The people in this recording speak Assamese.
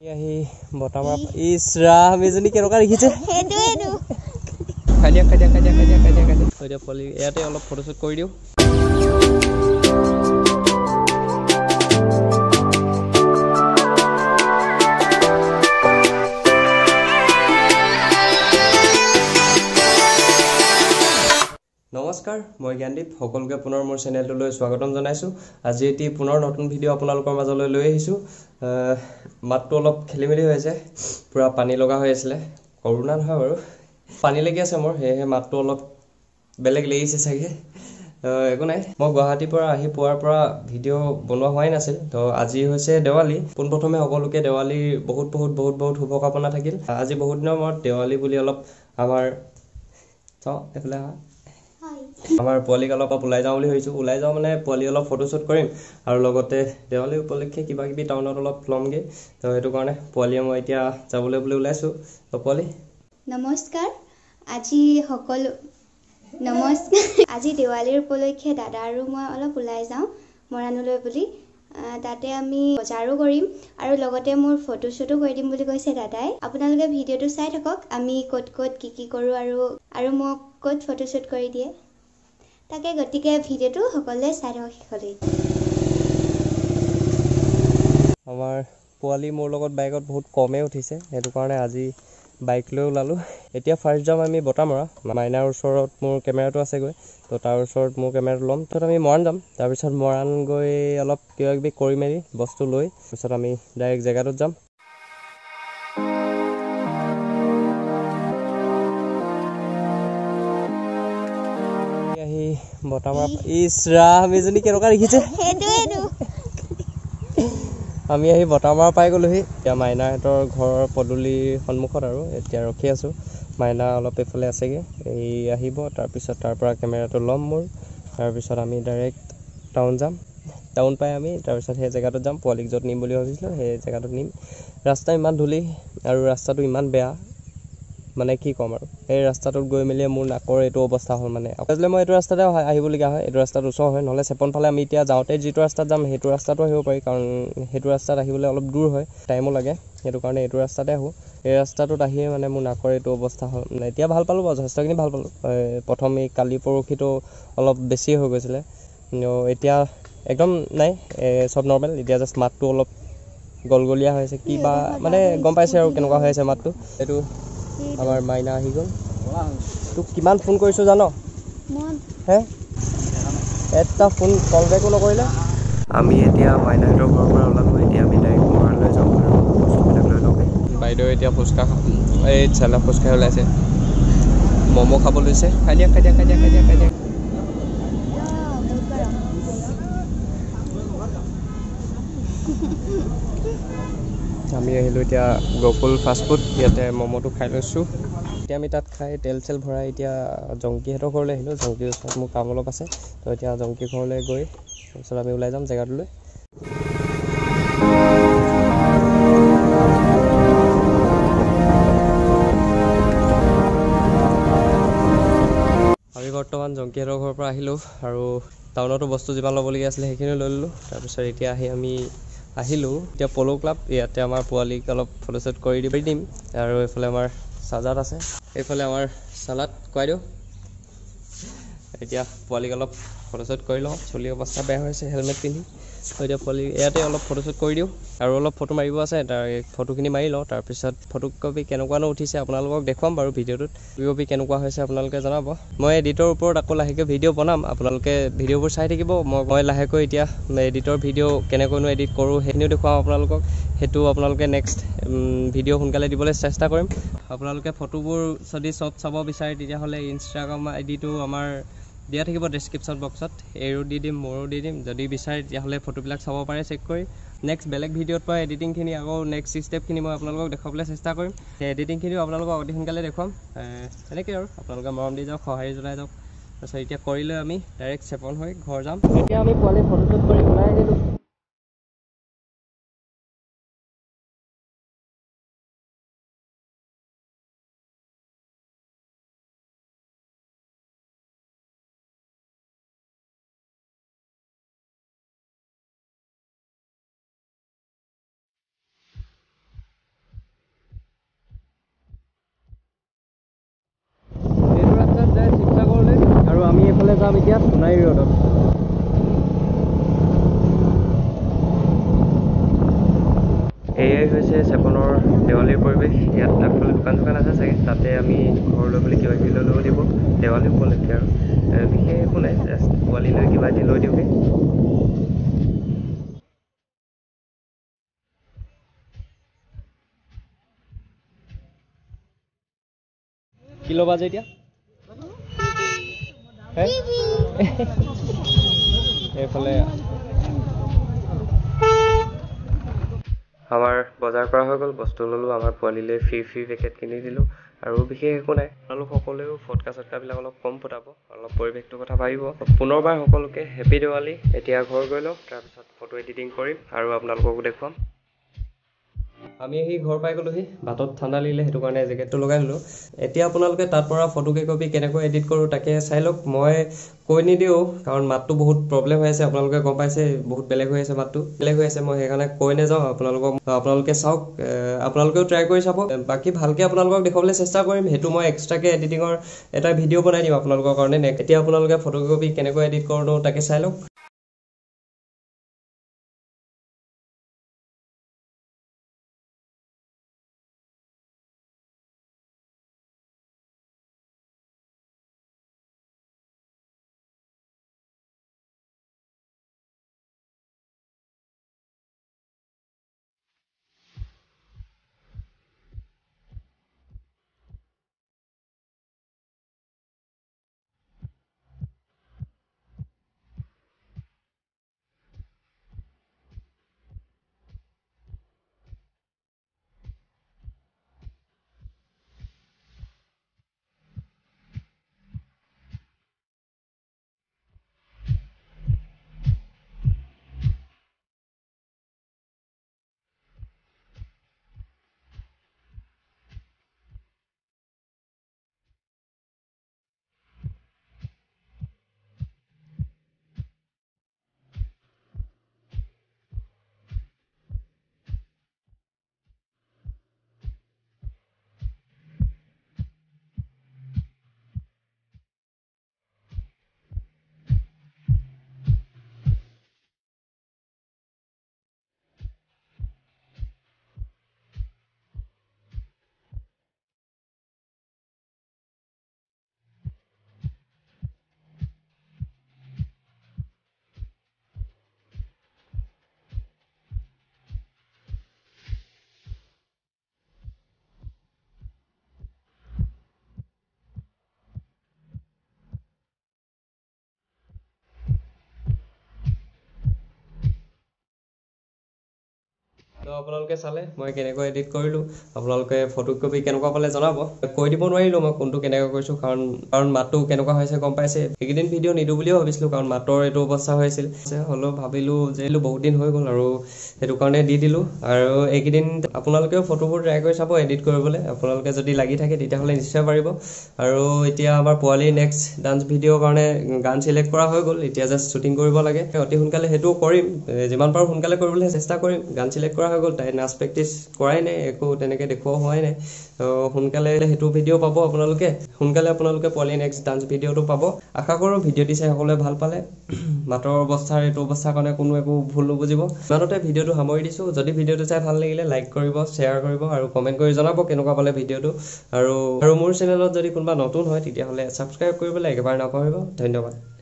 আহি বতামাৰ ইছৰাম এজনী কেনেকুৱা দেখিছে খাই দিয়া এতিয়া পোৱালি ইয়াতে অলপ ফটোশ্বুট কৰি দিওঁ নমস্কাৰ মই জ্ঞানদীপ সকলোকে পুনৰ মোৰ চেনেলটোলৈ স্বাগতম জনাইছো আজি এটি পুনৰ নতুন ভিডিও আপোনালোকৰ মাজলৈ লৈ আহিছো মাতটো অলপ খেলিমেলি হৈছে পুৰা পানী লগা হৈ আছিল কৰোনা নহয় বাৰু পানী লাগি আছে মোৰ হে মাতটো অলপ বেলেগ লাগিছে চাগে একো নাই মই গুৱাহাটীৰ পৰা আহি পোৱাৰ পৰা ভিডিও বনোৱা হোৱাই নাছিল তো আজি হৈছে দেৱালী পোনপ্ৰথমে সকলোকে দেৱালীৰ বহুত শুভকামনা থাকিল আজি বহুত দিনৰ মূৰত দেৱালী বুলি অলপ আমাৰ এফালে আমাৰ পোৱালিক অলপ ওলাই যাওঁ বুলি ভাবিছো ওলাই যাওঁ মানে পোৱালি অলপ ফটোশ্বুট কৰিম আৰু লগতে দেৱালী উপলক্ষে কিবা কিবি টাউনত অলপ লমগে তো সেইটো কাৰণে পোৱালিয়ে মই এতিয়া যাবলৈ বুলি ওলাইছো তো পোৱালি নমস্কাৰ আজি দেৱালীৰ উপলক্ষে দাদা আৰু মই অলপ ওলাই যাওঁ মৰাণলৈ বুলি তাতে আমি বজাৰো কৰিম আৰু লগতে মোৰ ফটোশ্বুটো কৰি দিম বুলি কৈছে দাদাই আপোনালোকে ভিডিওটো চাই থাকক আমি ক'ত কি কৰো আৰু মোক ক'ত ফটোশ্বুট কৰি দিয়ে তাকে গতিকে ভিডিওটো সকলোৱে চাই থাকক শেষলৈ আমাৰ পোৱালি মোৰ লগত বাইকত বহুত কমে উঠিছে সেইটো কাৰণে আজি বাইক লৈ ওলালো এতিয়া ফাৰ্ষ্ট যাম আমি বটামৰা মাইনাৰ ওচৰত মোৰ কেমেৰাটো আছেগৈ তো তাৰ ওচৰত মোৰ কেমেৰাটো ল'ম তো আমি মৰাণ যাম তাৰপিছত মৰাণ গৈ অলপ কিবা কিবি কৰি মেলি বস্তু লৈ তাৰপিছত আমি ডাইৰেক্ট জেগাটোত যাম আহি বটামৰা ইছৰাম এজনী কেনেকুৱা দেখিছে আমি আহি বটামৰা পাই গ'লোহি এতিয়া মাইনাহঁতৰ ঘৰৰ পদূলিৰ সন্মুখত আৰু এতিয়া ৰখি আছোঁ মাইনা অলপ এইফালে আছেগৈ এই আহিব তাৰপিছত তাৰ পৰা কেমেৰাটো ল'ম মোৰ তাৰপিছত আমি ডাইৰেক্ট টাউন যাম টাউন পাই আমি তাৰপিছত সেই জেগাটোত যাম পোৱালিক য'ত নিম বুলি ভাবিছিলোঁ সেই জেগাটোত নিম ৰাস্তা ইমান ধূলি আৰু ৰাস্তাটো ইমান বেয়া মানে কি ক'ম আৰু এই ৰাস্তাটোত গৈ মেলি মোৰ নাকৰ এইটো অৱস্থা হ'ল মানে অকলে মই এইটো ৰাস্তাতে আহিবলগীয়া হয় এইটো ৰাস্তাত ওচৰ হয় নহ'লে চেপন ফালে আমি এতিয়া যাওঁতে যিটো ৰাস্তাত যাম সেইটো ৰাস্তাটো আহিব পাৰি কাৰণ সেইটো ৰাস্তাত আহিবলৈ অলপ দূৰ হয় টাইমো লাগে সেইটো কাৰণে এইটো ৰাস্তাতে আহোঁ এই ৰাস্তাটোত আহিয়ে মানে মোৰ নাকৰ এইটো অৱস্থা হ'ল এতিয়া ভাল পালোঁ বাৰু যথেষ্টখিনি ভাল পালোঁ প্ৰথম এই কালি পৰহিটো অলপ বেছি হৈ গৈছিলে এতিয়া একদম নাই চব নৰ্মেল এতিয়া জাষ্ট মাতটো অলপ গলগলীয়া হৈ আছে কিবা মানে গম পাইছে আৰু কেনেকুৱা হৈ আছে মাতটো এইটো আমাৰ মাইনা আহি গ'ল তোক কিমান ফোন কৰিছোঁ জান হে এটা ফোন কল বেকো নকৰিলে আমি এতিয়া মাইনাহঁতৰ ঘৰৰ পৰা ওলালোঁ এতিয়া আমি ডাইৰেক্ট মৰাণলৈ যাওঁ আৰু বস্তুবিলাক লৈ লওঁগৈ বাইদেউ এতিয়া ফুচকা এই চেলা ফুচকা ওলাইছে ম'ম' খাব লৈছে খাই দিয়া আমি আহিলোঁ এতিয়া গকুল ফাষ্টফুড ইয়াতে ম'ম'টো খাই লৈছোঁ এতিয়া আমি তাত খাই তেল চেল ভৰাই এতিয়া জংকীহঁতৰ ঘৰলৈ আহিলোঁ জংকীৰ ওচৰত মোৰ কাম অলপ আছে তো এতিয়া জংকীৰ ঘৰলৈ গৈ তাৰপিছত আমি ওলাই যাম জেগাটোলৈ আমি বৰ্তমান জংকীহঁতৰ ঘৰৰ পৰা আহিলোঁ আৰু টাউনতো বস্তু যিমান ল'বলগীয়া আছিলে সেইখিনি লৈ ল'লোঁ তাৰপিছত এতিয়া আমি আহিলোঁ এতিয়া পল' ক্লাব ইয়াতে আমাৰ পোৱালিক অলপ ফটোশ্বুট কৰি দিম আৰু এইফালে আমাৰ চাজাত আছে এইফালে আমাৰ চালাড খুৱাই দিওঁ এতিয়া পোৱালিক অলপ ফটোশ্বুট কৰি লওঁ চলি অৱস্থা বেয়া হৈছে হেলমেট পিন্ধি এতিয়া পোৱালি ইয়াতে অলপ ফটোশ্বুট কৰি দিওঁ আৰু অলপ ফটো মাৰিব আছে তাৰ ফটোখিনি মাৰি লওঁ তাৰপিছত ফটোকপি কেনেকুৱানো উঠিছে আপোনালোকক দেখুৱাম বাৰু ভিডিঅ'টোত কপি কেনেকুৱা হৈছে আপোনালোকে জনাব মই এডিটৰ ওপৰত আকৌ লাহেকৈ ভিডিঅ' বনাম আপোনালোকে ভিডিঅ'বোৰ চাই থাকিব মই লাহেকৈ এতিয়া এডিটৰ ভিডিঅ' কেনেকৈনো এডিট কৰোঁ সেইখিনিও দেখুৱাম আপোনালোকক সেইটো আপোনালোকে নেক্সট ভিডিঅ' সোনকালে দিবলৈ চেষ্টা কৰিম আপোনালোকে ফটোবোৰ যদি চব চাব বিচাৰে তেতিয়াহ'লে ইনষ্টাগ্ৰাম আইডিটো আমাৰ দিয়া থাকিব ডেছক্ৰিপশ্যন বক্সত এৰো দি দিম মোৰো দি দিম যদি বিচাৰে তেতিয়াহ'লে ফটোবিলাক চাব পাৰে চেক কৰি নেক্সট বেলেগ ভিডিঅ'ত পৰা এডিটিংখিনি আকৌ নেক্সট ষ্টেপখিনি মই আপোনালোকক দেখুৱাবলৈ চেষ্টা কৰিম সেই এডিটিংখিনিও আপোনালোকক অতি সোনকালে দেখুৱাম এনেকৈ আৰু আপোনালোকে মৰম দি যাওক সঁহাৰি জনাই যাওক তাৰপিছত এতিয়া কৰিলৈ আমি ডাইৰেক্ট চেপন হৈ ঘৰ যাম এতিয়া আমি পোৱালি ফটোশ্বুট কৰি ওলাই আহিলোঁ দেৱালীৰ পৰিৱেশ ইয়াত আগফালে দোকান আছে চাগে তাতে আমি ঘৰলৈ বুলি কিবা কিবি লৈ দিব দেৱালী উপলক্ষে আৰু বিশেষ একো নাই জাষ্ট পোৱালিলৈ কিবা এটি লৈ দিওঁগৈ কি ল'বা যে এতিয়া এইফালে আমাৰ বজাৰ কৰা হৈ গ'ল বস্তু ল'লোঁ আমাৰ পোৱালিলৈ ফ্ৰী পেকেট কিনি দিলোঁ আৰু বিশেষ একো নাই আপোনালোক সকলোৱেও ফটকা চটকাবিলাক অলপ কম ফুটাব অলপ পৰিৱেশটোৰ কথা ভাবিব পুনৰবাৰ সকলোকে হেপী দেৱালী এতিয়া ঘৰ গৈ লওঁ তাৰপিছত ফটো এডিটিং কৰিম আৰু আপোনালোককো দেখুৱাম আমি আহি ঘৰ পাই গ'লোহি বাটত ঠাণ্ডা লাগিলে সেইটো কাৰণে জেকেটটো লগাই ল'লোঁ এতিয়া আপোনালোকে তাৰ পৰা ফটো কেইকপি কেনেকৈ এডিট কৰোঁ তাকে চাই লওক মই কৈ নিদিওঁ কাৰণ মাতটো বহুত প্ৰব্লেম হৈ আছে আপোনালোকে গম পাইছে বহুত বেলেগ হৈ আছে মাতটো বেলেগ হৈ আছে মই সেইকাৰণে কৈ নাযাওঁ আপোনালোকে চাওক আপোনালোকেও ট্ৰাই কৰি চাব বাকী ভালকৈ আপোনালোকক দেখুৱাবলৈ চেষ্টা কৰিম সেইটো মই এক্সট্ৰাকৈ এডিটিঙৰ এটা ভিডিঅ' বনাই দিম আপোনালোকৰ কাৰণে এতিয়া আপোনালোকে ফটো কেইকপি কেনেকৈ এডিট কৰোঁ তাকে চাই লওক তো আপোনালোকে চালে মই কেনেকৈ এডিট কৰিলোঁ আপোনালোকে ফটো কপি কেনেকুৱা পালে জনাব কৈ দিব নোৱাৰিলোঁ মই কোনটো কেনেকৈ কৰিছোঁ কাৰণ মাতটো কেনেকুৱা হৈছে গম পাইছে এইকেইদিন ভিডিঅ' নিদিওঁ বুলিও ভাবিছিলোঁ কাৰণ মাতৰ এইটো অৱস্থা হৈছিল হ'লেও ভাবিলোঁ যে বহুত দিন হৈ গ'ল আৰু সেইটো কাৰণে দি দিলোঁ আৰু এইকেইদিন আপোনালোকেও ফটোবোৰ ট্ৰাই কৰি চাব এডিট কৰিবলৈ আপোনালোকে যদি লাগি থাকে তেতিয়াহ'লে নিশ্চয় পাৰিব আৰু এতিয়া আমাৰ পোৱালি নেক্সট ডান্স ভিডিঅ'ৰ কাৰণে গান চিলেক্ট কৰা হৈ গ'ল এতিয়া জাষ্ট শ্বুটিং কৰিব লাগে অতি সোনকালে সেইটো কৰিম যিমান পাৰোঁ সোনকালে কৰিবলৈ চেষ্টা কৰিম গান চিলেক্ট কৰা হৈ গ'ল তাই নাচ প্ৰেক্টিচ কৰাই নাই একো তেনেকৈ দেখুওৱা হোৱাই নাই তো সোনকালে সেইটো ভিডিঅ' পাব আপোনালোকে সোনকালে আপোনালোকে পোৱালি নেক্সট ডান্স ভিডিঅ'টো পাব আশা কৰোঁ ভিডিঅ'টি চাই সকলোৱে ভাল পালে মাতৰ অৱস্থাৰ এইটো অৱস্থাৰ কাৰণে কোনো একো ভুল নুবুজিব ইমানতে ভিডিঅ'টো সামৰি দিছোঁ যদি ভিডিঅ'টো চাই ভাল লাগিলে লাইক কৰিব শ্বেয়াৰ কৰিব আৰু কমেণ্ট কৰি জনাব কেনেকুৱা পালে ভিডিঅ'টো আৰু মোৰ চেনেলত যদি কোনোবা নতুন হয় তেতিয়াহ'লে ছাবস্ক্ৰাইব কৰিবলৈ একেবাৰে নাপাহৰিব ধন্যবাদ